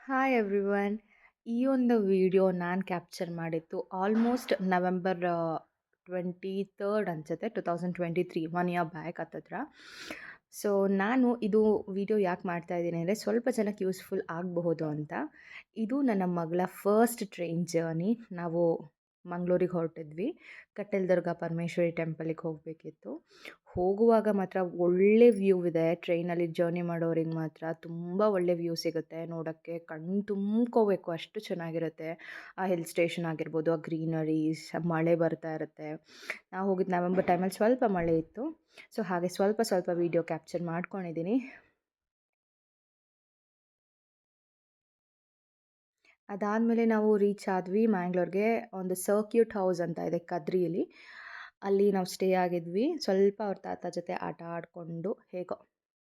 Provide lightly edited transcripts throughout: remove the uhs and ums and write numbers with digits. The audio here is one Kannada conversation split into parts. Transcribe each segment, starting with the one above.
Hi everyone. ಈ ಒಂದು ವಿಡಿಯೋ ನಾನು ಕ್ಯಾಪ್ಚರ್ ಮಾಡಿದ್ದು ಆಲ್ಮೋಸ್ಟ್ ನವೆಂಬರ್ 23rd ಅನ್ಸುತ್ತೆ, 2023, 1 year ಬ್ಯಾಕ್ ಹತ್ತತ್ರ. ಸೊ ನಾನು ಇದು ವಿಡಿಯೋ ಯಾಕೆ ಮಾಡ್ತಾ ಇದ್ದೀನಿ ಅಂದರೆ ಸ್ವಲ್ಪ ಜನಕ್ಕೆ ಯೂಸ್ಫುಲ್ ಆಗಬಹುದು ಅಂತ. ಇದು ನನ್ನ ಮಗಳ ಫಸ್ಟ್ ಟ್ರೈನ್ ಜರ್ನಿ. ನಾವು ಮಂಗಳೂರಿಗೆ ಹೊರಟಿದ್ವಿ. ಕಟ್ಟೆಲದುರ್ಗ ಪರಮೇಶ್ವರಿ ಟೆಂಪಲಿಗೆ ಹೋಗಬೇಕಿತ್ತು. ಹೋಗುವಾಗ ಮಾತ್ರ ಒಳ್ಳೆ ವ್ಯೂ ಇದೆ. ಟ್ರೈನಲ್ಲಿ ಜರ್ನಿ ಮಾಡೋರಿಗೆ ಮಾತ್ರ ತುಂಬ ಒಳ್ಳೆ ವ್ಯೂ ಸಿಗುತ್ತೆ ನೋಡೋಕ್ಕೆ. ಕಣ್ಣು ತುಂಬ್ಕೋಬೇಕು, ಅಷ್ಟು ಚೆನ್ನಾಗಿರುತ್ತೆ. ಆ ಹಿಲ್ ಸ್ಟೇಷನ್ ಆಗಿರ್ಬೋದು, ಆ ಗ್ರೀನರೀಸ್, ಮಳೆ ಬರ್ತಾ ಇರುತ್ತೆ. ನಾವು ಹೋಗಿದ್ದು ನವೆಂಬರ್ ಟೈಮಲ್ಲಿ ಸ್ವಲ್ಪ ಮಳೆ ಇತ್ತು. ಸೊ ಹಾಗೆ ಸ್ವಲ್ಪ ಸ್ವಲ್ಪ ವೀಡಿಯೋ ಕ್ಯಾಪ್ಚರ್ ಮಾಡ್ಕೊಂಡಿದ್ದೀನಿ. ಅದಾದಮೇಲೆ ನಾವು ರೀಚ್ ಆದ್ವಿ ಮ್ಯಾಂಗ್ಳೂರ್ಗೆ. ಒಂದು ಸರ್ಕ್ಯೂಟ್ ಹೌಸ್ ಅಂತ ಇದೆ ಕದ್ರಿಯಲ್ಲಿ. ಅಲ್ಲಿ ನಾವು ಸ್ಟೇ ಆಗಿದ್ವಿ. ಸ್ವಲ್ಪ ಅವ್ರ ತಾತ ಜೊತೆ ಆಟ ಆಡಿಕೊಂಡು ಹೇಗೋ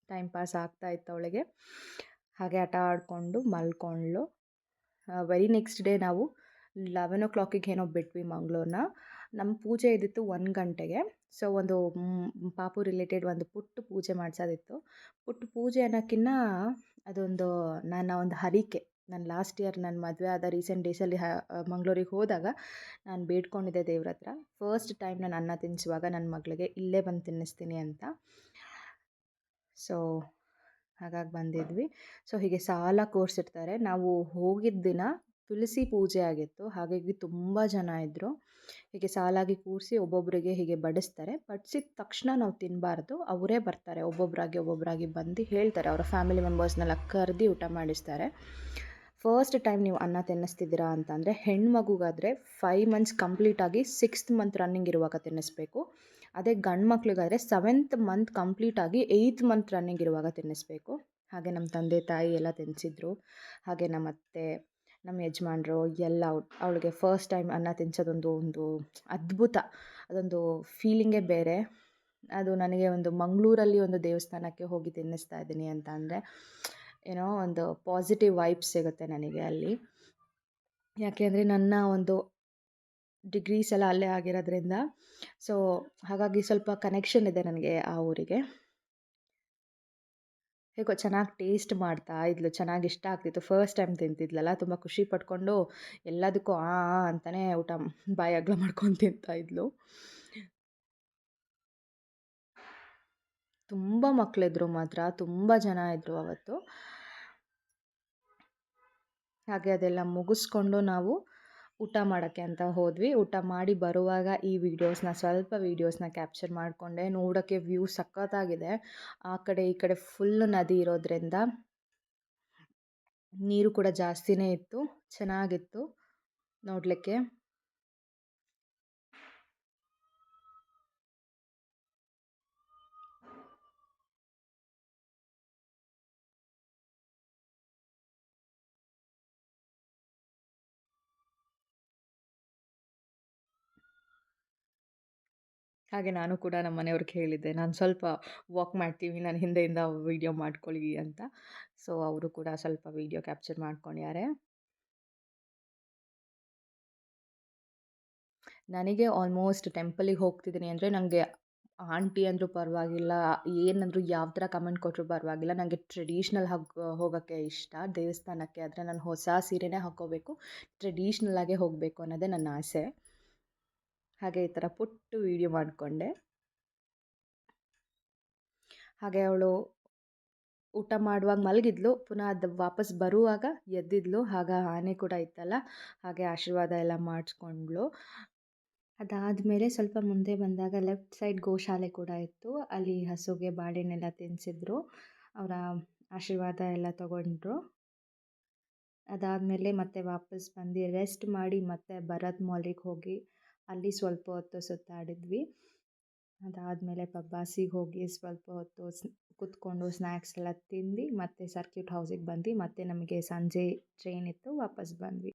ಟೈಮ್ ಪಾಸ್ ಆಗ್ತಾಯಿತ್ತು ಅವಳಿಗೆ. ಹಾಗೆ ಆಟ ಆಡಿಕೊಂಡು ಮಲ್ಕೊಂಡ್ಳು. ವೆರಿ ನೆಕ್ಸ್ಟ್ ಡೇ ನಾವು 11 o'clock ಏನೋ ಬಿಟ್ವಿ ಮಂಗಳೂರನ್ನ. ನಮ್ಮ ಪೂಜೆ ಇದ್ದಿತ್ತು 1 ಗಂಟೆಗೆ. ಸೊ ಒಂದು ಪಾಪು ರಿಲೇಟೆಡ್ ಒಂದು ಪುಟ್ಟ ಪೂಜೆ ಮಾಡಿಸೋದಿತ್ತು. ಪುಟ್ಟ ಪೂಜೆ ಅನ್ನೋಕ್ಕಿಂತ ಅದೊಂದು ನನ್ನ ಒಂದು ಹರಕೆ. ನಾನು ಲಾಸ್ಟ್ ಇಯರ್ ನನ್ನ ಮದುವೆ ಆದ ರೀಸೆಂಟ್ ಡೇಸಲ್ಲಿ ಮಂಗಳೂರಿಗೆ ಹೋದಾಗ ನಾನು ಬೇಡ್ಕೊಂಡಿದ್ದೆ ದೇವ್ರ ಹತ್ರ, ಫಸ್ಟ್ ಟೈಮ್ ನಾನು ಅನ್ನ ತಿನ್ನಿಸುವಾಗ ನನ್ನ ಮಗಳಿಗೆ ಇಲ್ಲೇ ಬಂದು ತಿನ್ನಿಸ್ತೀನಿ ಅಂತ. ಸೊ ಹಾಗಾಗಿ ಬಂದಿದ್ವಿ. ಸೊ ಹೀಗೆ ಸಾಲ ಕೂರಿಸಿರ್ತಾರೆ. ನಾವು ಹೋಗಿದ್ದ ದಿನ ತುಳಸಿ ಪೂಜೆ ಆಗಿತ್ತು. ಹಾಗಾಗಿ ತುಂಬ ಜನ ಇದ್ದರು. ಹೀಗೆ ಸಾಲಾಗಿ ಕೂರಿಸಿ ಒಬ್ಬೊಬ್ಬರಿಗೆ ಹೀಗೆ ಬಡಿಸ್ತಾರೆ. ಬಡಿಸಿದ ತಕ್ಷಣ ನಾವು ತಿನ್ನಬಾರ್ದು. ಅವರೇ ಬರ್ತಾರೆ ಒಬ್ಬೊಬ್ಬರಾಗಿ ಬಂದು ಹೇಳ್ತಾರೆ. ಅವರ ಫ್ಯಾಮಿಲಿ ಮೆಂಬರ್ಸ್ನೆಲ್ಲ ಕರೆದು ಊಟ ಮಾಡಿಸ್ತಾರೆ. ಫಸ್ಟ್ ಟೈಮ್ ನೀವು ಅನ್ನ ತಿನ್ನಿಸ್ತಿದ್ದೀರಾ ಅಂತಂದರೆ ಹೆಣ್ಮಗುಗಾದರೆ 5 months ಕಂಪ್ಲೀಟಾಗಿ 6th month ರನ್ನಿಂಗ್ ಇರುವಾಗ ತಿನ್ನಿಸ್ಬೇಕು. ಅದೇ ಗಂಡು ಮಕ್ಳಿಗಾದರೆ 7th month ಕಂಪ್ಲೀಟಾಗಿ 8th month ರನ್ನಿಂಗ್ ಇರುವಾಗ ತಿನ್ನಿಸ್ಬೇಕು. ಹಾಗೆ ನಮ್ಮ ತಂದೆ ತಾಯಿ ಎಲ್ಲ ತಿನ್ನಿಸಿದ್ರು. ಹಾಗೆ ನಮ್ಮ ಅತ್ತೆ, ನಮ್ಮ ಯಜಮಾನ್ರು ಎಲ್ಲ ಅವಳಿಗೆ ಫಸ್ಟ್ ಟೈಮ್ ಅನ್ನ ತಿನ್ನಿಸೋದೊಂದು ಅದ್ಭುತ. ಅದೊಂದು ಫೀಲಿಂಗೇ ಬೇರೆ. ಅದು ನನಗೆ ಒಂದು ಮಂಗಳೂರಲ್ಲಿ ಒಂದು ದೇವಸ್ಥಾನಕ್ಕೆ ಹೋಗಿ ತಿನ್ನಿಸ್ತಾ ಇದ್ದೀನಿ ಅಂತ ಅಂದರೆ ಏನೋ ಒಂದು ಪಾಸಿಟಿವ್ ವೈಬ್ಸ್ ಸಿಗುತ್ತೆ ನನಗೆ ಅಲ್ಲಿ. ಯಾಕೆ ಅಂದರೆ ನನ್ನ ಒಂದು ಡಿಗ್ರೀಸ್ ಎಲ್ಲ ಅಲ್ಲೇ ಆಗಿರೋದ್ರಿಂದ. ಸೊ ಹಾಗಾಗಿ ಸ್ವಲ್ಪ ಕನೆಕ್ಷನ್ ಇದೆ ನನಗೆ ಆ ಊರಿಗೆ. ಹೇಗೋ ಚೆನ್ನಾಗಿ ಟೇಸ್ಟ್ ಮಾಡ್ತಾ ಇದ್ಲು, ಚೆನ್ನಾಗಿ ಇಷ್ಟ ಆಗ್ತಿತ್ತು. ಫಸ್ಟ್ ಟೈಮ್ ತಿಂತಿದ್ಲಲ್ಲ, ತುಂಬ ಖುಷಿ ಪಟ್ಕೊಂಡು ಎಲ್ಲದಕ್ಕೂ ಆ ಆ ಅಂತಲೇ ಊಟ ಬಾಯಿ ಅಗಲ ಮಾಡ್ಕೊಂಡು ತಿಂತಾ ಇದ್ಲು. ತುಂಬ ಮಕ್ಕಳಿದ್ರು ಮಾತ್ರ, ತುಂಬ ಜನ ಇದ್ದರು ಅವತ್ತು. ಹಾಗೆ ಅದೆಲ್ಲ ಮುಗಿಸ್ಕೊಂಡು ನಾವು ಊಟ ಮಾಡೋಕ್ಕೆ ಅಂತ ಹೋದ್ವಿ. ಊಟ ಮಾಡಿ ಬರುವಾಗ ಸ್ವಲ್ಪ ವೀಡಿಯೋಸ್ನ ಕ್ಯಾಪ್ಚರ್ ಮಾಡಿಕೊಂಡೆ. ನೋಡೋಕ್ಕೆ ವ್ಯೂ ಸಖತ್ತಾಗಿದೆ. ಆ ಕಡೆ ಈ ಕಡೆ ಫುಲ್ ನದಿ ಇರೋದ್ರಿಂದ ನೀರು ಕೂಡ ಜಾಸ್ತಿನೇ ಇತ್ತು. ಚೆನ್ನಾಗಿತ್ತು ನೋಡಲಿಕ್ಕೆ. ಹಾಗೆ ನಾನು ಕೂಡ ನಮ್ಮ ಮನೆಯವ್ರಿಗೆ ಹೇಳಿದ್ದೆ, ನಾನು ಸ್ವಲ್ಪ ವಾಕ್ ಮಾಡ್ತೀವಿ, ನಾನು ಹಿಂದೆಯಿಂದ ವೀಡಿಯೋ ಮಾಡ್ಕೊಳ್ಳಿ ಅಂತ. ಸೊ ಅವರು ಕೂಡ ಸ್ವಲ್ಪ ವೀಡಿಯೋ ಕ್ಯಾಪ್ಚರ್ ಮಾಡ್ಕೊಂಡಿದ್ದಾರೆ. ನನಗೆ ಆಲ್ಮೋಸ್ಟ್ ಟೆಂಪಲಿಗೆ ಹೋಗ್ತಿದ್ದೀನಿ ಅಂದರೆ ನನಗೆ ಆಂಟಿ ಅಂದರೂ ಪರವಾಗಿಲ್ಲ, ಏನಂದರೂ ಯಾವ ಥರ ಕಮೆಂಟ್ ಕೊಟ್ಟರು ಪರವಾಗಿಲ್ಲ, ನನಗೆ ಟ್ರೆಡಿಷ್ನಲ್ ಹೋಗೋಕ್ಕೆ ಇಷ್ಟ ದೇವಸ್ಥಾನಕ್ಕೆ. ಆದರೆ ನಾನು ಹೊಸ ಸೀರೆನೇ ಹಾಕ್ಕೋಬೇಕು, ಟ್ರೆಡಿಷ್ನಲ್ಲಾಗೇ ಹೋಗಬೇಕು ಅನ್ನೋದೇ ನನ್ನ ಆಸೆ. ಹಾಗೆ ಈ ಥರ ಪುಟ್ಟ ವೀಡಿಯೋ ಮಾಡಿಕೊಂಡೆ. ಹಾಗೆ ಅವಳು ಊಟ ಮಾಡುವಾಗ ಮಲಗಿದ್ಲು, ಪುನಃ ಅದು ವಾಪಸ್ ಬರುವಾಗ ಎದ್ದಿದ್ಲು. ಆಗ ಆನೆ ಕೂಡ ಇತ್ತಲ್ಲ, ಹಾಗೆ ಆಶೀರ್ವಾದ ಎಲ್ಲ ಮಾಡಿಸ್ಕೊಂಡ್ಳು. ಅದಾದಮೇಲೆ ಸ್ವಲ್ಪ ಮುಂದೆ ಬಂದಾಗ ಲೆಫ್ಟ್ ಸೈಡ್ ಗೋಶಾಲೆ ಕೂಡ ಇತ್ತು. ಅಲ್ಲಿ ಹಸುಗೆ ಬಾಳೆಹಣ್ಣೆಲ್ಲ ತಿನ್ನಿಸಿದ್ರು. ಅವರ ಆಶೀರ್ವಾದ ಎಲ್ಲ ತಗೊಂಡ್ರು. ಅದಾದಮೇಲೆ ಮತ್ತೆ ವಾಪಸ್ ಬಂದು ರೆಸ್ಟ್ ಮಾಡಿ ಮತ್ತೆ ಭರತ್ ಮಾಲಿಗೆ ಹೋಗಿ ಅಲ್ಲಿ ಸ್ವಲ್ಪ ಹೊತ್ತು ಸುತ್ತಾಡಿದ್ವಿ. ಅದಾದಮೇಲೆ ಪಬ್ಬಾಸಿಗೆ ಹೋಗಿ ಸ್ವಲ್ಪ ಹೊತ್ತು ಕೂತ್ಕೊಂಡು ಸ್ನ್ಯಾಕ್ಸ್ ಎಲ್ಲ ತಿಂದು ಮತ್ತೆ ಸರ್ಕ್ಯೂಟ್ ಹೌಸಿಗೆ ಬಂದು ಮತ್ತೆ ನಮಗೆ ಸಂಜೆ ಟ್ರೈನ್ ಇತ್ತು, ವಾಪಸ್ ಬಂದ್ವಿ.